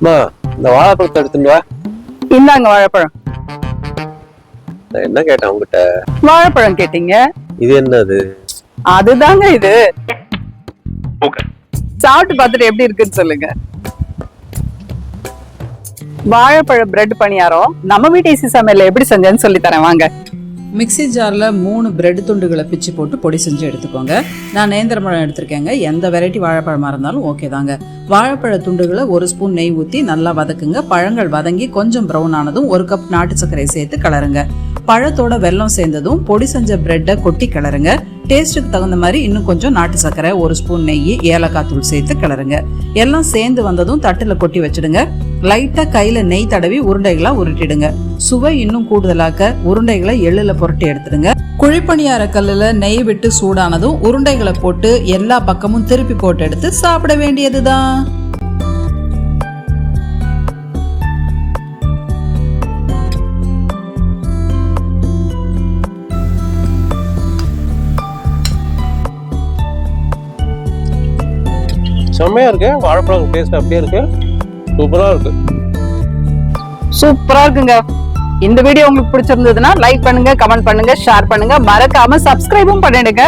அம்மா, இந்த வாழைப்பழத்தை எடுத்துட்டு வா. இந்தாங்க வாழைப்பழம். நான் என்ன கேட்டேன் உங்ககிட்ட? வாழைப்பழம் கேட்டீங்க, இது என்னது? அதுதாங்க இது. சாப்பிட்டு பார்த்துட்டு எப்படி இருக்குன்னு சொல்லுங்க. வாழைப்பழ பிரெட் பணியாரம் நம்ம வீட்டு ஈசி சமையல்ல எப்படி செஞ்சேன்னு சொல்லி தரேன் வாங்க. மிக்ஸி ஜாரில் 3 பிரெட் துண்டுகளை பிச்சு போட்டு பொடி செஞ்சு எடுத்துக்கோங்க. நான் நேந்திரம்பழம் எடுத்திருக்கேங்க. எந்த வெரைட்டி வாழைப்பழமாக இருந்தாலும் ஓகே தாங்க. வாழைப்பழ துண்டுகளை 1 ஸ்பூன் நெய் ஊற்றி நல்லா வதக்குங்க. பழங்கள் வதங்கி கொஞ்சம் ப்ரௌன் ஆனதும் 1 கப் நாட்டு சர்க்கரை சேர்த்து கிளறுங்க. பழத்தோட வெல்லம் சேர்ந்ததும் பொடி செஞ்ச பிரெட்டை கொட்டி கிளறுங்க. டேஸ்ட்டுக்கு தகுந்த மாதிரி இன்னும் கொஞ்சம் நாட்டு சர்க்கரை, 1 ஸ்பூன் நெய், ஏலக்காய் தூள் சேர்த்து கிளறுங்க. எல்லாம் சேர்ந்து வந்ததும் தட்டில் கொட்டி வச்சிடுங்க. லைட்டா கையில நெய் தடவி உருண்டைகளா உருட்டிடுங்க. சுவை இன்னும் கூடுதலாக்க உருண்டைகளை எள்ளுல புரட்டி எடுத்துடுங்க. குழிப்பணியார கல்லுல நெய் விட்டு சூடானதும் உருண்டைகளை போட்டு எல்லா பக்கமும் திருப்பி போட்டு எடுத்து சாப்பிட வேண்டியதுதான். செம்மையா இருக்கு. வாழைப்பழம் டேஸ்ட் அப்படியே இருக்கு. சூப்பரா இருக்கு. சூப்பரா இருக்குங்க. இந்த வீடியோ உங்களுக்கு பிடிச்சிருந்ததுன்னா லைக் பண்ணுங்க, கமெண்ட் பண்ணுங்க, ஷேர் பண்ணுங்க, மறக்காம சப்ஸ்கிரைபும் பண்ணிடுங்க.